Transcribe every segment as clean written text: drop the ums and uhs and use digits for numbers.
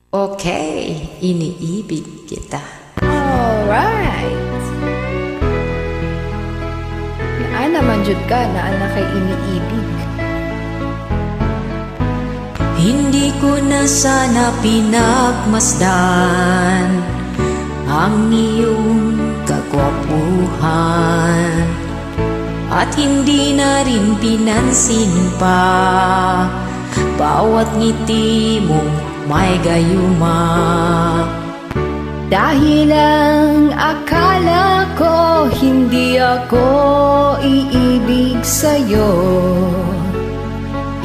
Okay, iniibig kita. Alright. Yan naman jud ka na anak kay iniibig. Hindi ko na sana pinagmasdan ang iyong kagwapuhan, at hindi na rin pinansin pa bawat ngiti mong may gayuma. Dahil ang akala ko hindi ako iibig sa'yo,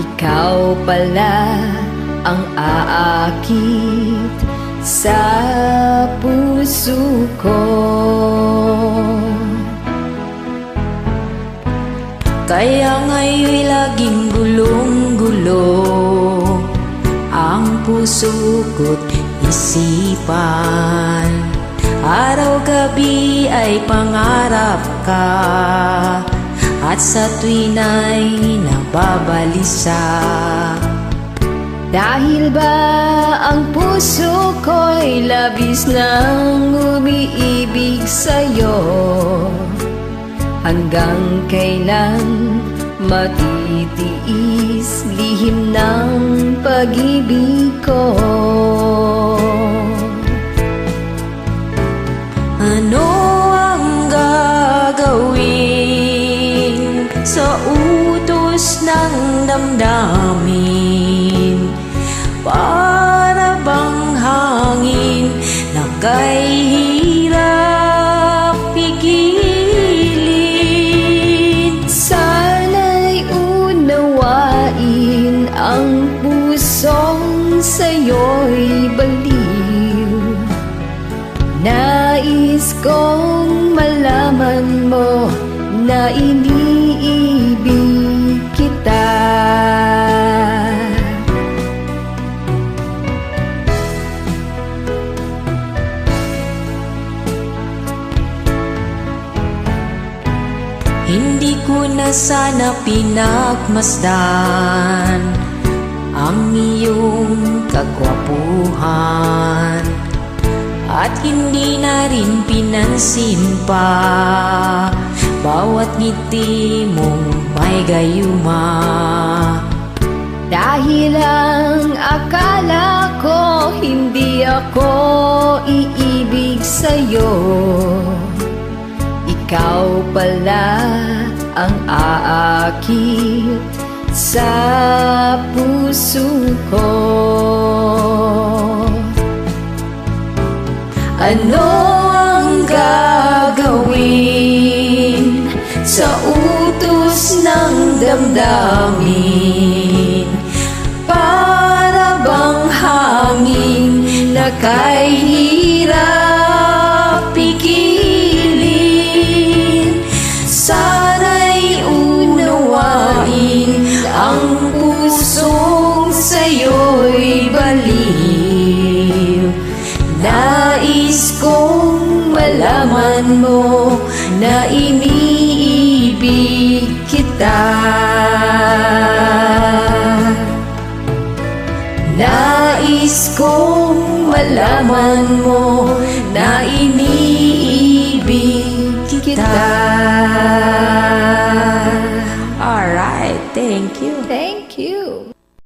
ikaw pala ang aakit sa puso ko. Kaya ngayon'y laging gulong-gulo ang puso ko't isipan. Araw-gabi ay pangarap ka, at sa tuwina'y nababalisa. Dahil ba ang puso ko'y labis nang umiibig sa'yo, hanggang kailan matitiis lihim ng pag-ibig ko? Ano ang gagawin sa utos ng damdamin? Para bang hangin na kay hirap pigilin? Sana'y unawain ang pusong sa'yo'y baliw. Nais kong malaman mo na iniibig kita. Hindi ko na sana pinagmasdan ang iyong kagwapuhan, at hindi na rin pinansin pa bawat ngiti mong may gayuma. Dahil ang akala ko hindi ako iibig sa'yo, ikaw pala ang aakit sa puso ko. Ano ang gagawin sa utos ng damdamin? Para bang hangin na kay hirap pigilin? Sana'y unawain ang pusong sa'yo'y baliw. Nais kong malaman mo na iniibig kita. Nais kong malaman mo na iniibig kita.